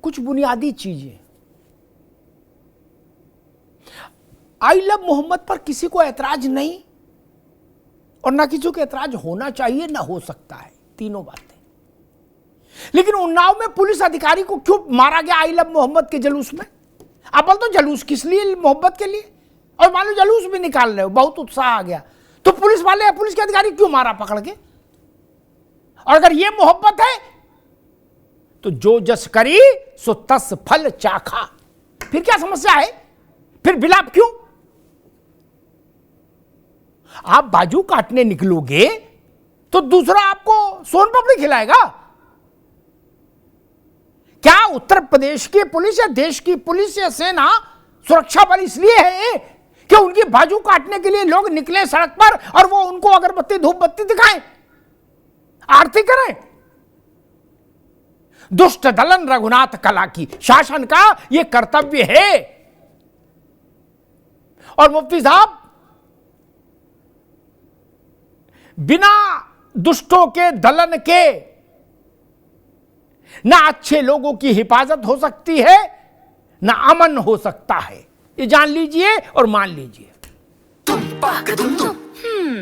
कुछ बुनियादी चीजें। आई लव मोहम्मद पर किसी को ऐतराज नहीं और ना किसी को ऐतराज होना चाहिए, ना हो सकता है, तीनों बातें। लेकिन उन्नाव में पुलिस अधिकारी को क्यों मारा गया आई लव मोहम्मद के जुलूस में? आप बोल तो जुलूस किस लिए? मोहब्बत के लिए। और मान लो जुलूस भी निकाल रहे हो, बहुत उत्साह आ गया, तो पुलिस वाले, पुलिस के अधिकारी क्यों मारा पकड़ के? और अगर ये मोहब्बत है तो जो जस करी सो तस फल चाखा, फिर क्या समस्या है? फिर विलाप क्यों? आप बाजू काटने निकलोगे तो दूसरा आपको सोन पापड़ी खिलाएगा? क्या उत्तर प्रदेश की पुलिस या देश की पुलिस या सेना सुरक्षा बल इसलिए है कि उनकी बाजू काटने के लिए लोग निकले सड़क पर और वो उनको अगरबत्ती धूप बत्ती दिखाएं, आरती करें? दुष्ट दलन रघुनाथ कला की, शासन का यह कर्तव्य है। और मुफ्ती साहब, बिना दुष्टों के दलन के ना अच्छे लोगों की हिफाजत हो सकती है, ना अमन हो सकता है। ये जान लीजिए और मान लीजिए।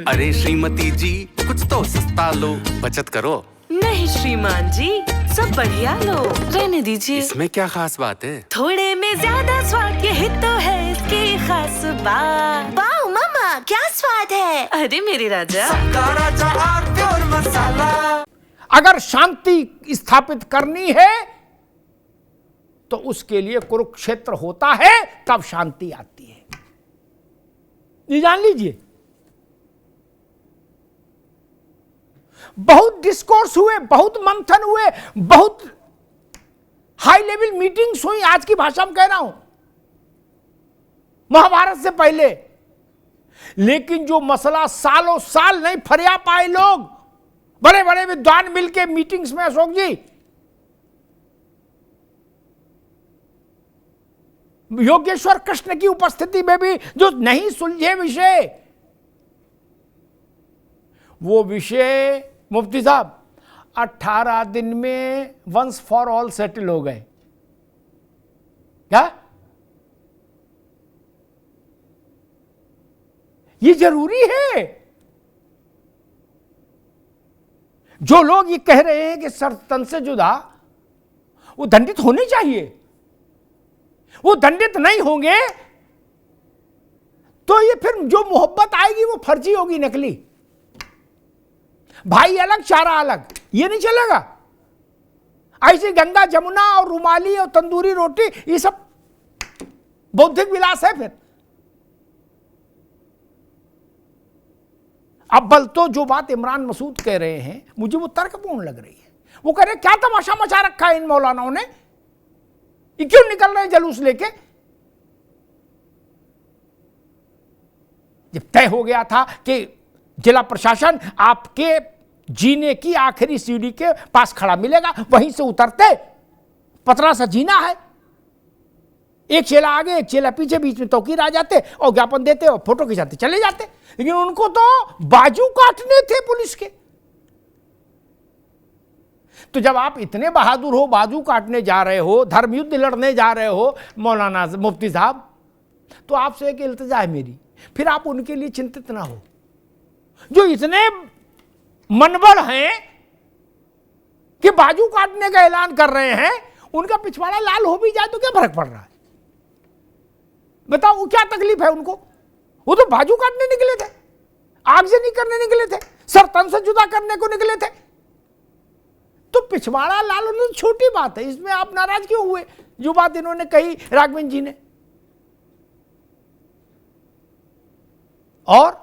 अरे श्रीमती जी, कुछ तो सस्ता लो, बचत करो। नहीं श्रीमान जी, सब बढ़िया लो, रहने दीजिए। इसमें क्या खास बात है? थोड़े में ज्यादा स्वाद, यही तो है इसकी खास बात। वाओ मामा, क्या स्वाद है। अरे मेरे राजा, राजा और प्योर मसाला। अगर शांति स्थापित करनी है तो उसके लिए कुरुक्षेत्र होता है, तब शांति आती है। ये जान लीजिए। बहुत डिस्कोर्स हुए, बहुत मंथन हुए, बहुत हाई लेवल मीटिंग्स हुई, आज की भाषा में कह रहा हूं, महाभारत से पहले। लेकिन जो मसला सालों साल नहीं फरिया पाए लोग, बड़े बड़े विद्वान मिलकर मीटिंग्स में, अशोक जी, योगेश्वर कृष्ण की उपस्थिति में भी जो नहीं सुलझे विषय, वो विषय मुफ्ती साहब 18 दिन में वंस फॉर ऑल सेटल हो गए। क्या ये जरूरी है? जो लोग ये कह रहे हैं कि सर तन से जुदा, वो दंडित होने चाहिए, वो दंडित नहीं होंगे तो ये फिर जो मोहब्बत आएगी वो फर्जी होगी, नकली। भाई अलग चारा अलग, ये नहीं चलेगा। ऐसे गंगा जमुना और रुमाली और तंदूरी रोटी, ये सब बौद्धिक विलास है। फिर अव्वल तो जो बात इमरान मसूद कह रहे हैं मुझे वो तर्कपूर्ण लग रही है। वो कह रहे क्या तमाशा मचा रखा है इन मौलानाओं ने, ये क्यों निकल रहे हैं जुलूस लेके? जब तय हो गया था कि जिला प्रशासन आपके जीने की आखिरी सीढ़ी के पास खड़ा मिलेगा, वहीं से उतरते, पतला सा जीना है, एक चेला आगे एक चेला पीछे, बीच में तौकीर आ जाते और ज्ञापन देते और फोटो खिंचाते चले जाते। लेकिन उनको तो बाजू काटने थे पुलिस के। तो जब आप इतने बहादुर हो, बाजू काटने जा रहे हो, धर्म युद्ध लड़ने जा रहे हो मौलाना मुफ्ती साहब, तो आपसे एक इल्तिजा है मेरी, फिर आप उनके लिए चिंतित ना हो जो इतने मनबड़ हैं कि बाजू काटने का ऐलान कर रहे हैं। उनका पिछवाड़ा लाल हो भी जाए तो क्या फर्क पड़ रहा है? बताओ वो क्या तकलीफ है उनको? वो तो बाजू काटने निकले थे, आगजनी करने निकले थे, सर तन से जुदा करने को निकले थे। तो पिछवाड़ा लाल होना तो छोटी बात है, इसमें आप नाराज क्यों हुए? जो बात इन्होंने कही राघवेंद्र जी ने। और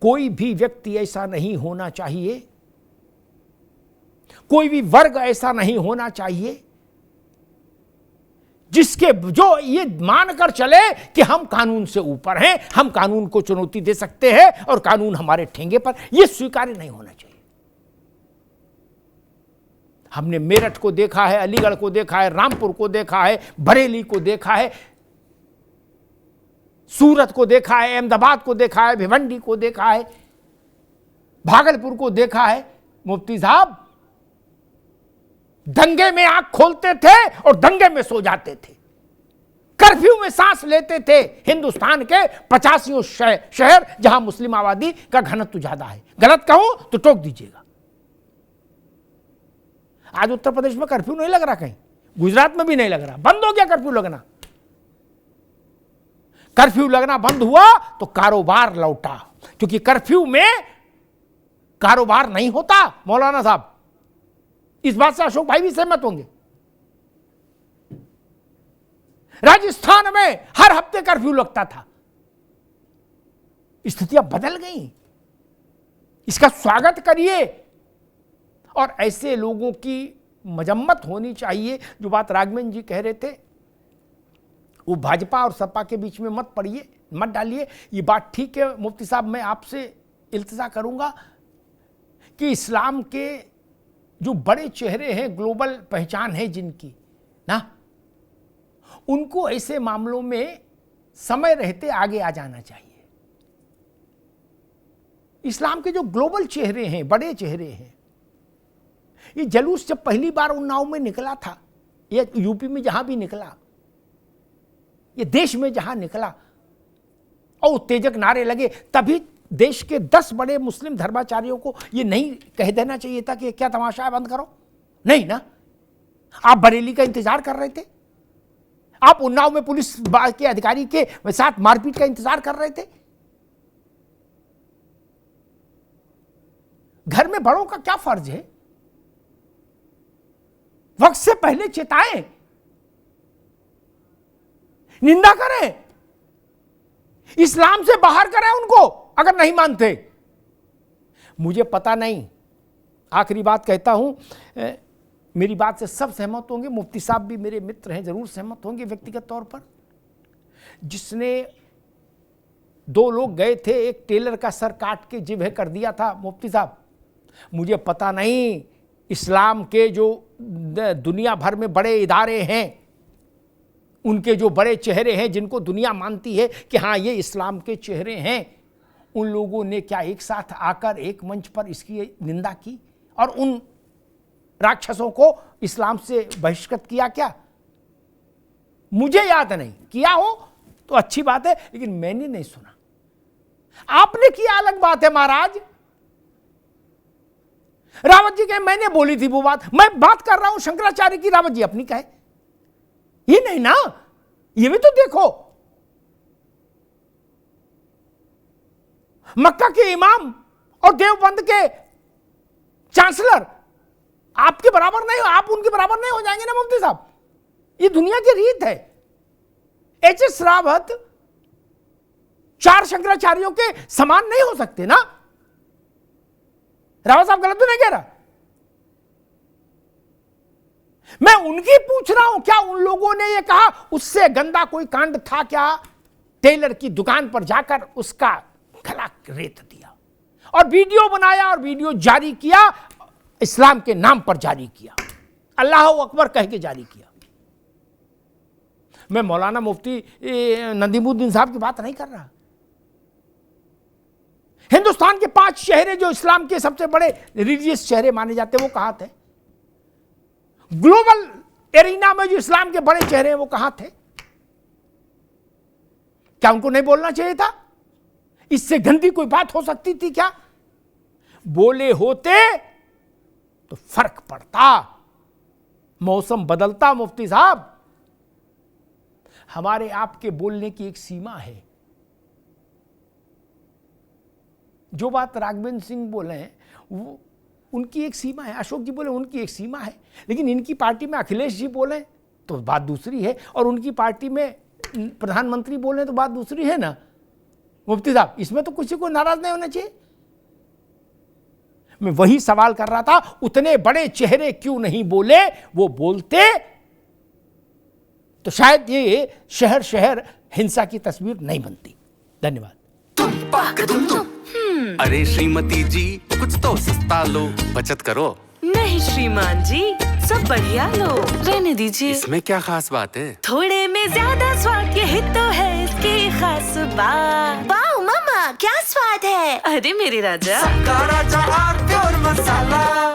कोई भी व्यक्ति ऐसा नहीं होना चाहिए, कोई भी वर्ग ऐसा नहीं होना चाहिए जिसके जो ये मानकर चले कि हम कानून से ऊपर हैं, हम कानून को चुनौती दे सकते हैं और कानून हमारे ठेंगे पर, यह स्वीकार्य नहीं होना चाहिए। हमने मेरठ को देखा है, अलीगढ़ को देखा है, रामपुर को देखा है, बरेली को देखा है, सूरत को देखा है, अहमदाबाद को देखा है, भिवंडी को देखा है, भागलपुर को देखा है। मुफ्ती साहब दंगे में आंख खोलते थे और दंगे में सो जाते थे, कर्फ्यू में सांस लेते थे। हिंदुस्तान के 85 शहर जहां मुस्लिम आबादी का घनत्व ज्यादा है। गलत कहूं तो टोक दीजिएगा। आज उत्तर प्रदेश में कर्फ्यू नहीं लग रहा, कहीं गुजरात में भी नहीं लग रहा, बंद हो गया कर्फ्यू लगना। कर्फ्यू लगना बंद हुआ तो कारोबार लौटा, क्योंकि कर्फ्यू में कारोबार नहीं होता। मौलाना साहब, इस बात से अशोक भाई भी सहमत होंगे। राजस्थान में हर हफ्ते कर्फ्यू लगता था, स्थितियां बदल गई। इसका स्वागत करिए और ऐसे लोगों की मजम्मत होनी चाहिए। जो बात राघवन जी कह रहे थे, वो भाजपा और सपा के बीच में मत पड़िए, मत डालिए। ये बात ठीक है मुफ्ती साहब, मैं आपसे इल्तिजा करूंगा कि इस्लाम के जो बड़े चेहरे हैं, ग्लोबल पहचान है जिनकी ना, उनको ऐसे मामलों में समय रहते आगे आ जाना चाहिए। इस्लाम के जो ग्लोबल चेहरे हैं, बड़े चेहरे हैं, ये जलूस जब पहली बार उन्नाव में निकला था, ये यूपी में जहां भी निकला, ये देश में जहां निकला और उत्तेजक नारे लगे, तभी देश के 10 बड़े मुस्लिम धर्माचार्यों को ये नहीं कह देना चाहिए था कि क्या तमाशा है, बंद करो। नहीं ना, आप बरेली का इंतजार कर रहे थे, आप उन्नाव में पुलिस के अधिकारी के साथ मारपीट का इंतजार कर रहे थे। घर में बड़ों का क्या फर्ज है? वक्त से पहले चेताएं, निंदा करें, इस्लाम से बाहर करें उनको अगर नहीं मानते। मुझे पता नहीं, आखिरी बात कहता हूं, मेरी बात से सब सहमत होंगे, मुफ्ती साहब भी मेरे मित्र हैं, जरूर सहमत होंगे व्यक्तिगत तौर पर। जिसने 2 लोग गए थे, एक टेलर का सर काट के जिब्ह कर दिया था मुफ्ती साहब, मुझे पता नहीं इस्लाम के जो दुनिया भर में बड़े इदारे हैं, उनके जो बड़े चेहरे हैं जिनको दुनिया मानती है कि हाँ ये इस्लाम के चेहरे हैं, उन लोगों ने क्या एक साथ आकर एक मंच पर इसकी निंदा की और उन राक्षसों को इस्लाम से बहिष्कृत किया? क्या मुझे याद नहीं, किया हो तो अच्छी बात है, लेकिन मैंने नहीं सुना। आपने किया अलग बात है महाराज। रावत जी कहे मैंने बोली थी वो बात, मैं बात कर रहा हूं शंकराचार्य की, रावत जी अपनी कहे, ये नहीं ना, ये भी तो देखो। मक्का के इमाम और देवबंद के चांसलर आपके बराबर नहीं, आप उनके बराबर नहीं हो जाएंगे ना मुफ्ती साहब, ये दुनिया की रीत है। एच.एस. रावत 4 शंकराचार्यों के समान नहीं हो सकते ना। रावत साहब गलत तो नहीं कह रहा, मैं उनकी पूछ रहा हूं, क्या उन लोगों ने ये कहा उससे गंदा कोई कांड था क्या? टेलर की दुकान पर जाकर उसका गला रेत दिया और वीडियो बनाया और वीडियो जारी किया, इस्लाम के नाम पर जारी किया, अल्लाह अकबर कह के जारी किया। मैं मौलाना मुफ्ती नदीमुद्दीन साहब की बात नहीं कर रहा। हिंदुस्तान के 5 चेहरे जो इस्लाम के सबसे बड़े रिलीजियस चेहरे माने जाते हैं वो कहां थे? ग्लोबल एरिना में जो इस्लाम के बड़े चेहरे हैं वो कहां थे? क्या उनको नहीं बोलना चाहिए था? इससे गंदी कोई बात हो सकती थी क्या? बोले होते तो फर्क पड़ता, मौसम बदलता। मुफ्ती साहब, हमारे आपके बोलने की एक सीमा है। जो बात राघवेंद्र सिंह बोले हैं वो उनकी एक सीमा है, अशोक जी बोले उनकी एक सीमा है, लेकिन इनकी पार्टी में अखिलेश जी बोले तो बात दूसरी है, और उनकी पार्टी में प्रधानमंत्री बोले तो बात दूसरी है ना मुफ्ती साहब। इसमें तो किसी को नाराज नहीं होना चाहिए। मैं वही सवाल कर रहा था, उतने बड़े चेहरे क्यों नहीं बोले? वो बोलते तो शायद ये शहर शहर हिंसा की तस्वीर नहीं बनती। धन्यवाद। अरे श्रीमती जी कुछ तो सस्ता लो, बचत करो। नहीं श्रीमान जी, सब बढ़िया लो, रहने दीजिए। इसमें क्या खास बात है? थोड़े में ज्यादा स्वाद, यही तो है इसकी खास बात। वाह मम्मा, क्या स्वाद है। अरे मेरे राजा, राजा और प्योर मसाला।